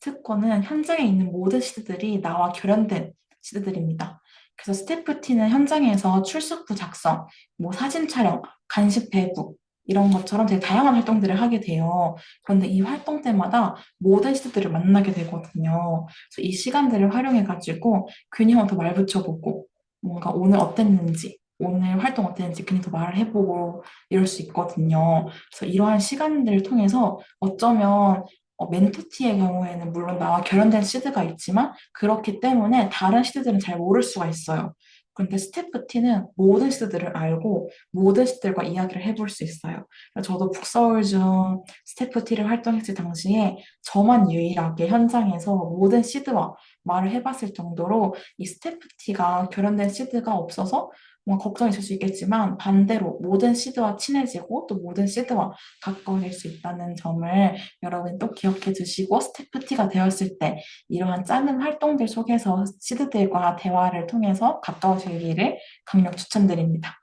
특권은 현장에 있는 모든 시드들이 나와 결연된 시드들입니다. 그래서 스태프티는 현장에서 출석부 작성, 뭐 사진 촬영, 간식 배부 이런 것처럼 되게 다양한 활동들을 하게 돼요. 그런데 이 활동 때마다 모든 시드들을 만나게 되거든요. 그래서 이 시간들을 활용해가지고 균형한테 말 붙여보고 뭔가 오늘 어땠는지 오늘 활동 어땠는지 괜히 더 말을 해보고 이럴 수 있거든요. 그래서 이러한 시간들을 통해서 어쩌면 멘토티의 경우에는 물론 나와 결연된 시드가 있지만 그렇기 때문에 다른 시드들은 잘 모를 수가 있어요. 그런데 스태프티는 모든 시드들을 알고 모든 시드들과 이야기를 해볼 수 있어요. 그래서 저도 북서울중 스태프티를 활동했을 당시에 저만 유일하게 현장에서 모든 시드와 말을 해봤을 정도로 이 스태프티가 결연된 시드가 없어서 뭔가 걱정이 있을 수 있겠지만 반대로 모든 시드와 친해지고 또 모든 시드와 가까워질 수 있다는 점을 여러분 또 기억해 두시고 스태프티가 되었을 때 이러한 작은 활동들 속에서 시드들과 대화를 통해서 가까워지기를 강력 추천드립니다.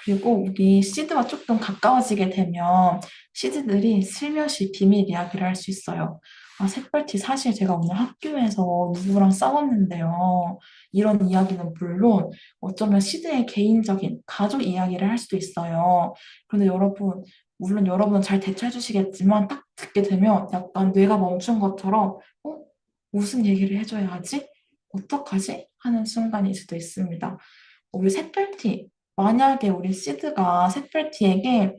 그리고 우리 시드와 조금 가까워지게 되면 시드들이 슬며시 비밀 이야기를 할 수 있어요. 샛별티 사실 제가 오늘 학교에서 누구랑 싸웠는데요. 이런 이야기는 물론 어쩌면 시드의 개인적인 가족 이야기를 할 수도 있어요. 그런데 여러분, 물론 여러분은 잘 대처해 주시겠지만 딱 듣게 되면 약간 뇌가 멈춘 것처럼 무슨 얘기를 해줘야 하지? 어떡하지? 하는 순간일 수도 있습니다. 우리 샛별티 만약에 우리 시드가 샛별티에게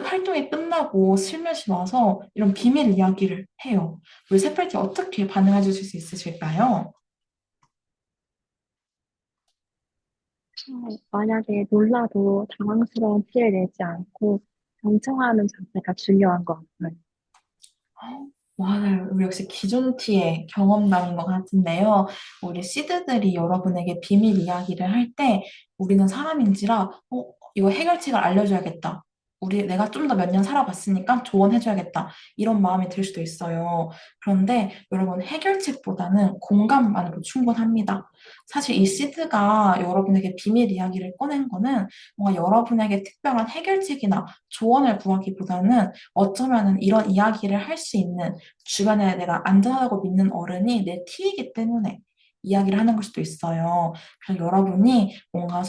활동이 끝나고 슬며시 와서 이런 비밀 이야기를 해요. 우리 샛별티 어떻게 반응해 주실 수 있으실까요? 만약에 놀라도 당황스러운 티를 내지 않고 경청하는 자세가 중요한 것 같아요. 맞아요. 우리 역시 기존티의 경험담인 것 같은데요. 우리 시드들이 여러분에게 비밀 이야기를 할 때 우리는 사람인지라 이거 해결책을 알려줘야겠다. 내가 좀 더 몇 년 살아봤으니까 조언해줘야겠다. 이런 마음이 들 수도 있어요. 그런데 여러분 해결책보다는 공감만으로 충분합니다. 사실 이 시드가 여러분에게 비밀 이야기를 꺼낸 거는 뭔가 여러분에게 특별한 해결책이나 조언을 구하기보다는 어쩌면은 이런 이야기를 할 수 있는 주변에 내가 안전하다고 믿는 어른이 내 T이기 때문에 이야기를 하는 걸 수도 있어요. 그래서 여러분이 뭔가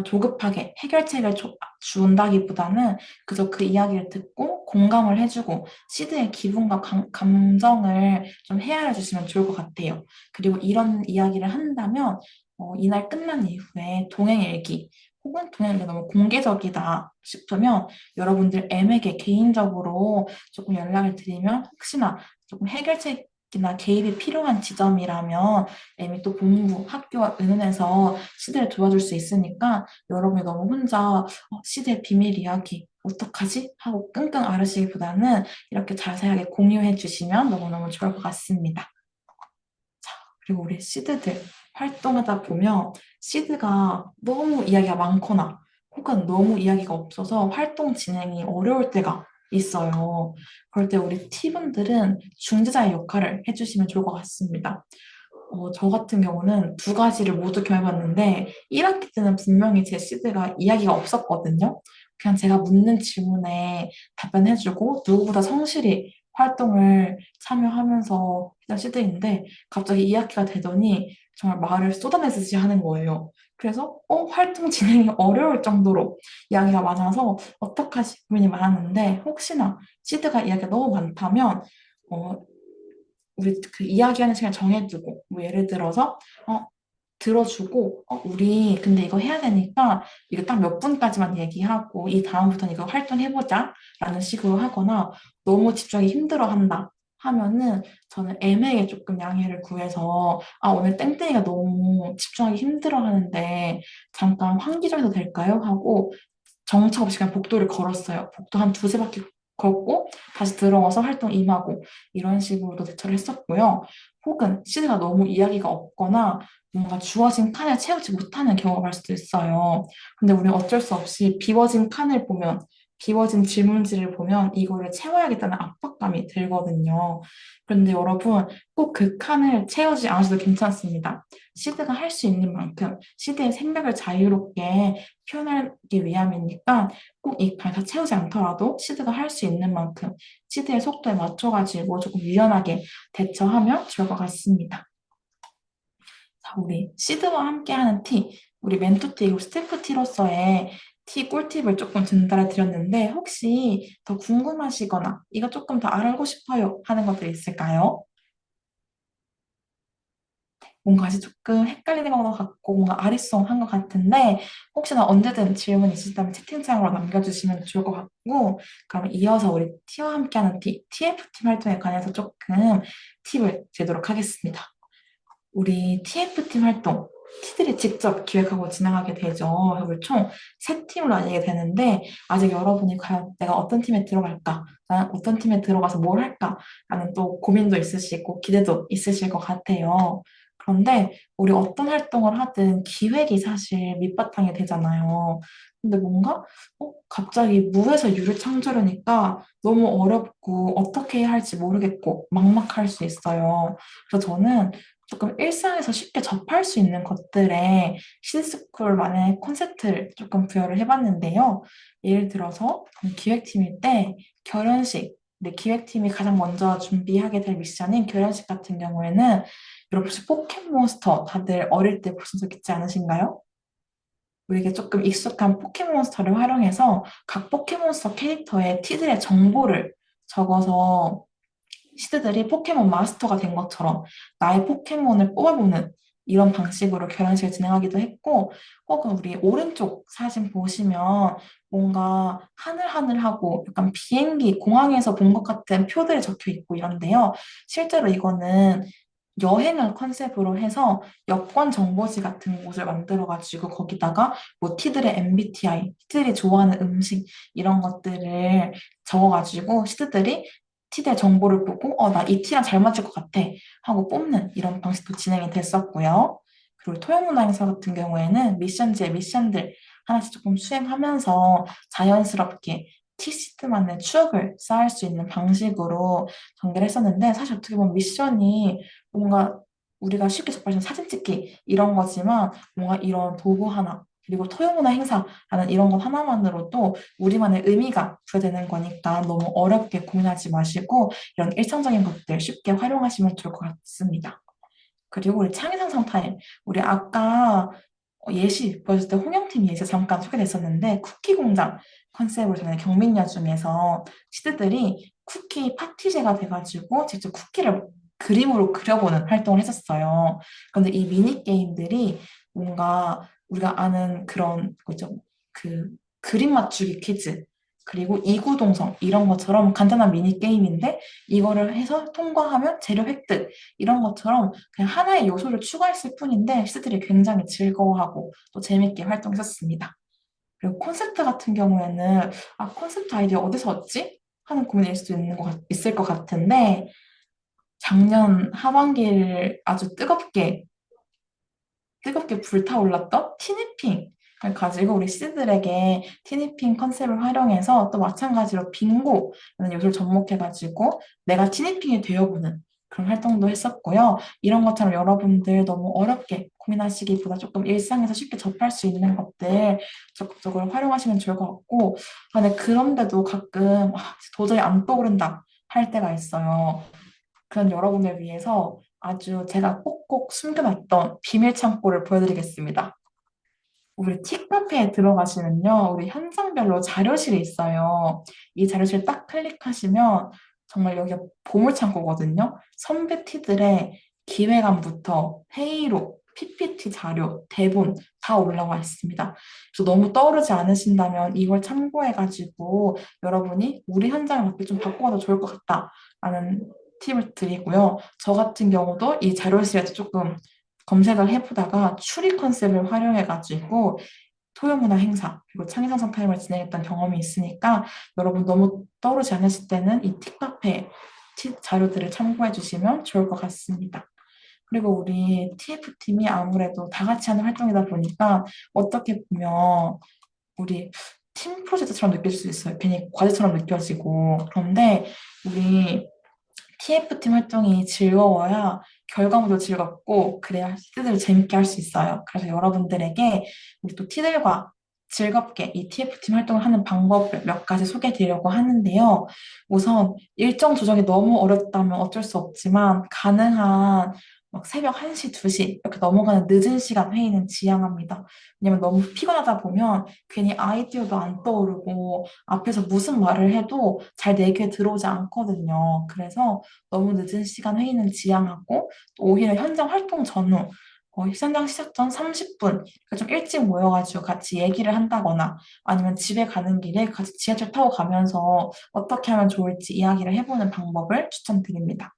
조급하게 해결책을 준다기보다는 그저 그 이야기를 듣고 공감을 해주고 시드의 기분과 감정을 좀 헤아려 주시면 좋을 것 같아요. 그리고 이런 이야기를 한다면 이날 끝난 이후에 동행일기 혹은 동행일기 너무 공개적이다 싶으면 여러분들 M에게 개인적으로 조금 연락을 드리면 혹시나 조금 해결책이나 개입이 필요한 지점이라면 M이 또 본부, 학교와 의논해서 시드를 도와줄 수 있으니까 여러분이 너무 혼자 시드의 비밀 이야기 어떡하지? 하고 끙끙 앓으시기보다는 이렇게 자세하게 공유해 주시면 너무너무 좋을 것 같습니다. 그리고 우리 시드들 활동하다 보면 시드가 너무 이야기가 많거나 혹은 너무 이야기가 없어서 활동 진행이 어려울 때가 있어요. 그럴 때 우리 T분들은 중재자의 역할을 해주시면 좋을 것 같습니다. 저 같은 경우는 두 가지를 모두 경험해봤는데 1학기 때는 분명히 제 시드가 이야기가 없었거든요. 그냥 제가 묻는 질문에 답변해주고 누구보다 성실히 활동을 참여하면서 했던 시드인데 갑자기 2학기가 되더니 정말 말을 쏟아내듯이 하는 거예요. 그래서 활동 진행이 어려울 정도로 이야기가 많아서 어떡하지 고민이 많았는데 혹시나 시드가 이야기가 너무 많다면 어, 우리 그 이야기하는 시간 정해두고 뭐 예를 들어서 들어주고 우리 근데 이거 해야 되니까 이거 딱 몇 분까지만 얘기하고 이 다음부터는 이거 활동해보자 라는 식으로 하거나 너무 집중하기 힘들어한다 하면은 저는 M에게 조금 양해를 구해서 오늘 땡땡이가 너무 집중하기 힘들어하는데 잠깐 환기 좀 해도 될까요? 하고 정처 없이 그냥 복도를 걸었어요. 복도 한 두세 바퀴 걷고 다시 들어와서 활동 임하고 이런 식으로도 대처를 했었고요. 혹은 시드가 너무 이야기가 없거나 뭔가 주어진 칸을 채우지 못하는 경우가 갈 수도 있어요. 근데 우리는 어쩔 수 없이 비워진 칸을 보면 비워진 질문지를 보면 이거를 채워야겠다는 압박감이 들거든요. 그런데 여러분 꼭 그 칸을 채우지 않으셔도 괜찮습니다. 시드가 할 수 있는 만큼 시드의 생각을 자유롭게 표현하기 위함이니까 꼭 이 칸을 다 채우지 않더라도 시드가 할 수 있는 만큼 시드의 속도에 맞춰가지고 조금 유연하게 대처하면 좋을 것 같습니다. 자, 우리 시드와 함께하는 티, 우리 멘토티 그리고 스태프 티로서의 티 꿀팁을 조금 전달해 드렸는데 혹시 더 궁금하시거나 이거 조금 더 알고 싶어요 하는 것들이 있을까요? 뭔가 아직 조금 헷갈리는 것 같고 뭔가 아리송한 것 같은데 혹시나 언제든 질문 있으시다면 채팅창으로 남겨주시면 좋을 것 같고 그럼 이어서 우리 T와 함께하는 T, TF팀 활동에 관해서 조금 팁을 드리도록 하겠습니다. 우리 TF팀 활동, T들이 직접 기획하고 진행하게 되죠. 그래서 우리 총 3팀으로 나뉘게 되는데 아직 여러분이 과연 내가 어떤 팀에 들어갈까? 나는 어떤 팀에 들어가서 뭘 할까? 라는 또 고민도 있으시고 기대도 있으실 것 같아요. 그런데 우리 어떤 활동을 하든 기획이 사실 밑바탕이 되잖아요. 근데 뭔가 갑자기 무에서 유를 창조하려니까 너무 어렵고 어떻게 해야 할지 모르겠고 막막할 수 있어요. 그래서 저는 조금 일상에서 쉽게 접할 수 있는 것들에 시스쿨만의 콘셉트를 조금 부여를 해봤는데요. 예를 들어서 기획팀일 때 결혼식, 네, 기획팀이 가장 먼저 준비하게 될 미션인 결혼식 같은 경우에는 여러분 혹시 포켓몬스터 다들 어릴 때 보신 적 있지 않으신가요? 우리에게 조금 익숙한 포켓몬스터를 활용해서 각 포켓몬스터 캐릭터의 티들의 정보를 적어서 시드들이 포켓몬 마스터가 된 것처럼 나의 포켓몬을 뽑아보는 이런 방식으로 결혼식을 진행하기도 했고, 혹은 우리 오른쪽 사진 보시면 뭔가 하늘하늘하고 약간 비행기 공항에서 본 것 같은 표들이 적혀 있고 이런데요. 실제로 이거는 여행을 컨셉으로 해서 여권 정보지 같은 곳을 만들어가지고 거기다가 뭐 티들의 MBTI, 티들이 좋아하는 음식 이런 것들을 적어가지고 시드들이 티들의 정보를 보고 나 이 티랑 잘 맞을 것 같아 하고 뽑는 이런 방식도 진행이 됐었고요. 그리고 토요문화 행사 같은 경우에는 미션지의 미션들 하나씩 조금 수행하면서 자연스럽게 티시드만의 추억을 쌓을 수 있는 방식으로 전개를 했었는데 사실 어떻게 보면 미션이 뭔가 우리가 쉽게 접할 수 있는 사진 찍기 이런 거지만 뭔가 이런 도구 하나 그리고 토요문화 행사라는 이런 것 하나만으로도 우리만의 의미가 부여되는 거니까 너무 어렵게 고민하지 마시고 이런 일상적인 것들 쉽게 활용하시면 좋을 것 같습니다. 그리고 우리 창의상상 타임 우리 아까 예시 보여줄 때 홍영팀 예시 잠깐 소개됐었는데 쿠키 공장 컨셉으로 저는 경민여 중에서 시드들이 쿠키 파티제가 돼가지고 직접 쿠키를 그림으로 그려보는 활동을 했었어요. 그런데 이 미니 게임들이 뭔가 우리가 아는 그런 거죠. 그 그림 맞추기 퀴즈 그리고 이구동성 이런 것처럼 간단한 미니 게임인데 이거를 해서 통과하면 재료 획득 이런 것처럼 그냥 하나의 요소를 추가했을 뿐인데 시드들이 굉장히 즐거워하고 또 재밌게 활동했었습니다. 그리고 콘셉트 같은 경우에는 콘셉트 아이디어 어디서 얻지? 하는 고민일 수도 있을 것 같은데 작년 하반기를 아주 뜨겁게 불타올랐던 티니핑을 가지고 우리 시드들에게 티니핑 컨셉을 활용해서 또 마찬가지로 빙고라는 요소를 접목해가지고 내가 티니핑이 되어보는 그런 활동도 했었고요. 이런 것처럼 여러분들 너무 어렵게 고민하시기보다 조금 일상에서 쉽게 접할 수 있는 것들 적극적으로 활용하시면 좋을 것 같고 근데 그런데도 가끔 도저히 안 떠오른다 할 때가 있어요. 그런 여러분을 위해서 아주 제가 꼭꼭 숨겨놨던 비밀 창고를 보여드리겠습니다. 우리 티카페에 들어가시면요, 우리 현장별로 자료실이 있어요. 이 자료실 딱 클릭하시면 정말 여기가 보물 창고거든요. 선배 티들의 기획안부터 회의록, PPT 자료, 대본 다 올라와 있습니다. 그래서 너무 떠오르지 않으신다면 이걸 참고해가지고 여러분이 우리 현장을 좀 바꿔봐도 좋을 것 같다라는 팁을 드리고요. 저 같은 경우도 이 자료실에서 조금 검색을 해보다가 추리 컨셉을 활용해가지고 토요문화 행사 그리고 창의상상 타임을 진행했던 경험이 있으니까 여러분 너무 떠오르지 않으실 때는 이 틱카페 자료들을 참고해 주시면 좋을 것 같습니다. 그리고 우리 TF팀이 아무래도 다 같이 하는 활동이다 보니까 어떻게 보면 우리 팀 프로젝트처럼 느낄 수 있어요. 괜히 과제처럼 느껴지고. 그런데 우리 TF팀 활동이 즐거워야 결과물도 즐겁고 그래야 티들을 재밌게 할 수 있어요. 그래서 여러분들에게 우리 또 티들과 즐겁게 이 TF팀 활동을 하는 방법을 몇 가지 소개해 드리려고 하는데요. 우선 일정 조정이 너무 어렵다면 어쩔 수 없지만 가능한 막 새벽 1시, 2시 이렇게 넘어가는 늦은 시간 회의는 지양합니다. 왜냐면 너무 피곤하다 보면 괜히 아이디어도 안 떠오르고 앞에서 무슨 말을 해도 잘 내 귀에 들어오지 않거든요. 그래서 너무 늦은 시간 회의는 지양하고 또 오히려 현장 활동 전후 현장 시작 전 30분 좀 일찍 모여가지고 같이 얘기를 한다거나 아니면 집에 가는 길에 같이 지하철 타고 가면서 어떻게 하면 좋을지 이야기를 해보는 방법을 추천드립니다.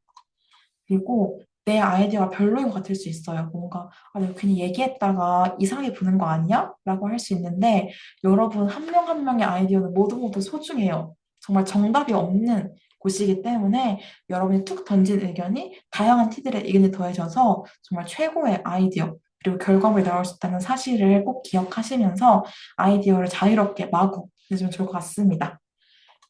그리고 내 아이디어가 별로인 것 같을 수 있어요. 뭔가, 아, 내가 괜히 얘기했다가 이상하게 보는 거 아니야? 라고 할 수 있는데, 여러분 한 명 한 명의 아이디어는 모두 모두 소중해요. 정말 정답이 없는 곳이기 때문에 여러분이 툭 던진 의견이 다양한 티들의 의견이 더해져서 정말 최고의 아이디어, 그리고 결과물이 나올 수 있다는 사실을 꼭 기억하시면서 아이디어를 자유롭게 마구 내주면 좋을 것 같습니다.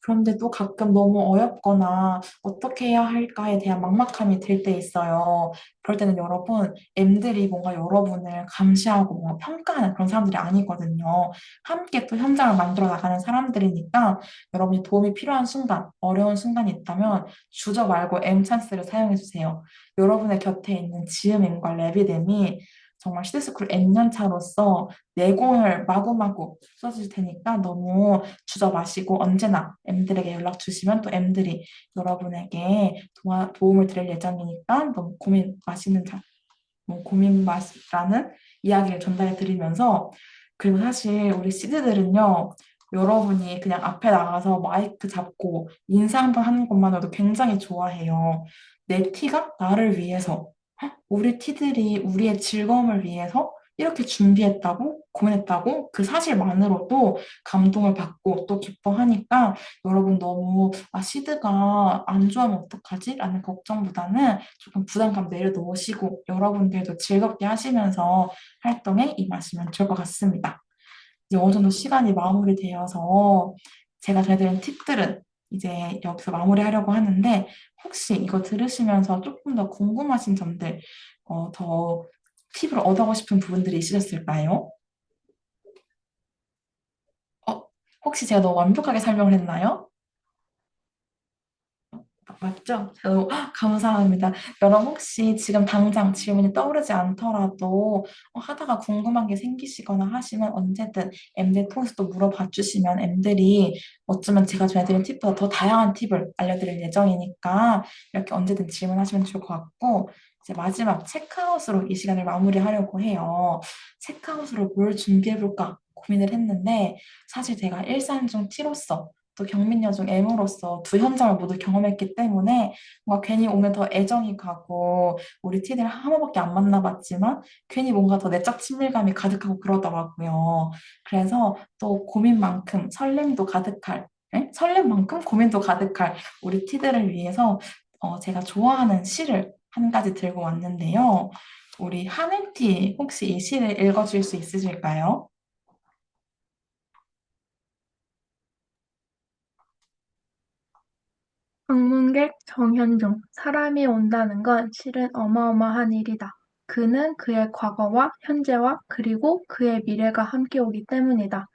그런데 또 가끔 너무 어렵거나 어떻게 해야 할까에 대한 막막함이 들 때 있어요. 그럴 때는 여러분, M들이 뭔가 여러분을 감시하고 뭔가 평가하는 그런 사람들이 아니거든요. 함께 또 현장을 만들어 나가는 사람들이니까 여러분이 도움이 필요한 순간, 어려운 순간이 있다면 주저 말고 M 찬스를 사용해 주세요. 여러분의 곁에 있는 지음M과 레빗M이 정말 시드스쿨 N년 차로서 내공을 마구마구 써줄 테니까 너무 주저 마시고 언제나 M들에게 연락 주시면 또 M들이 여러분에게 도움을 드릴 예정이니까 너무 고민 마시는 뭐 고민 마시라는 이야기를 전달해 드리면서 그리고 사실 우리 시드들은요 여러분이 그냥 앞에 나가서 마이크 잡고 인사 한번 하는 것만으로도 굉장히 좋아해요. 내 티가 나를 위해서 우리 티들이 우리의 즐거움을 위해서 이렇게 준비했다고, 고민했다고 그 사실만으로도 감동을 받고 또 기뻐하니까 여러분 너무 시드가 안 좋아하면 어떡하지? 라는 걱정보다는 조금 부담감 내려놓으시고 여러분들도 즐겁게 하시면서 활동에 임하시면 좋을 것 같습니다. 이제 어느 정도 시간이 마무리되어서 제가 전해드린 팁들은 이제 여기서 마무리하려고 하는데 혹시 이거 들으시면서 조금 더 궁금하신 점들, 더 팁을 얻어가고 싶은 부분들이 있으셨을까요? 어, 혹시 제가 너무 완벽하게 설명을 했나요? 맞죠? 저도 감사합니다. 여러분 혹시 지금 당장 질문이 떠오르지 않더라도 하다가 궁금한 게 생기시거나 하시면 언제든 M들 통해서 또 물어봐 주시면 M들이 어쩌면 제가 전해드린 팁보다 더 다양한 팁을 알려드릴 예정이니까 이렇게 언제든 질문하시면 좋을 것 같고 이제 마지막 체크아웃으로 이 시간을 마무리하려고 해요. 체크아웃으로 뭘 준비해볼까 고민을 했는데 사실 제가 일산 중 T로서 또 경민여중 M으로서 두 현장을 모두 경험했기 때문에 뭔가 괜히 오면 더 애정이 가고 우리 티들 한 번밖에 안 만나봤지만 괜히 뭔가 더 내적 친밀감이 가득하고 그러더라고요. 그래서 또 고민만큼 설렘도 가득할 설렘만큼 고민도 가득할 우리 티들을 위해서 제가 좋아하는 시를 한 가지 들고 왔는데요. 우리 하늘티 혹시 이 시를 읽어줄 수 있으실까요? 방문객 정현종. 사람이 온다는 건 실은 어마어마한 일이다. 그는 그의 과거와 현재와 그리고 그의 미래가 함께 오기 때문이다.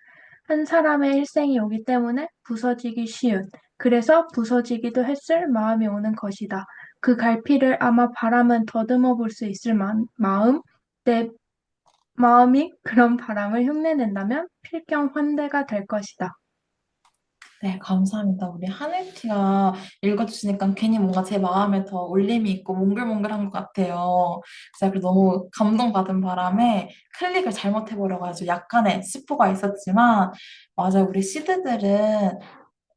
한 사람의 일생이 오기 때문에 부서지기 쉬운, 그래서 부서지기도 했을 마음이 오는 것이다. 그 갈피를 아마 바람은 더듬어 볼 수 있을 마음, 내 마음이 그런 바람을 흉내낸다면 필경 환대가 될 것이다. 네, 감사합니다. 우리 하늘티가 읽어주시니까 괜히 뭔가 제 마음에 더 울림이 있고 몽글몽글한 것 같아요. 제가 그 너무 감동받은 바람에 클릭을 잘못해버려가지고 약간의 스포가 있었지만, 맞아요. 우리 시드들은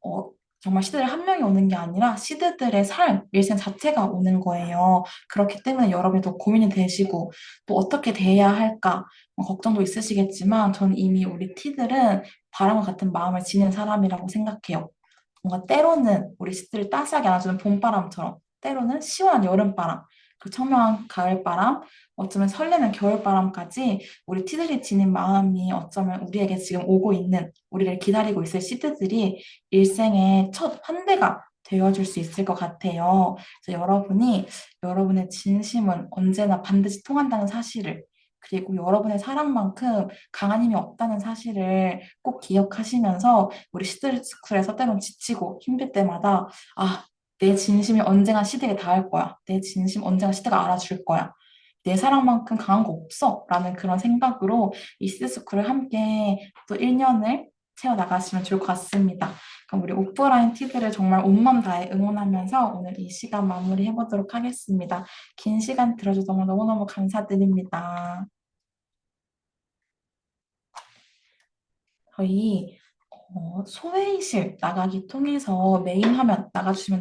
어, 정말 시드들 한 명이 오는 게 아니라 시드들의 삶, 일생 자체가 오는 거예요. 그렇기 때문에 여러분이 더 고민이 되시고 또 어떻게 대해야 할까? 걱정도 있으시겠지만 저는 이미 우리 티들은 바람과 같은 마음을 지닌 사람이라고 생각해요. 뭔가 때로는 우리 시들을 따스하게 안아주는 봄바람처럼 때로는 시원한 여름바람, 그 청명한 가을바람, 어쩌면 설레는 겨울바람까지 우리 티들이 지닌 마음이 어쩌면 우리에게 지금 오고 있는 우리를 기다리고 있을 시드들이 일생의 첫 환대가 되어줄 수 있을 것 같아요. 그래서 여러분이 여러분의 진심은 언제나 반드시 통한다는 사실을 그리고 여러분의 사랑만큼 강한 힘이 없다는 사실을 꼭 기억하시면서 우리 시들스쿨에서 때론 지치고 힘들 때마다 내 진심이 언젠가 시드에 닿을 거야. 내 진심 언젠가 시드가 알아줄 거야. 내 사랑만큼 강한 거 없어. 라는 그런 생각으로 이 시드스쿨을 함께 또 1년을 채워나가시면 좋을 것 같습니다. 그럼 우리 오프라인 티들을 정말 온맘 다해 응원하면서 오늘 이 시간 마무리해보도록 하겠습니다. 긴 시간 들어줘서 너무너무 감사드립니다. 저희 소회의실 나가기 통해서 메인 화면 나가주시면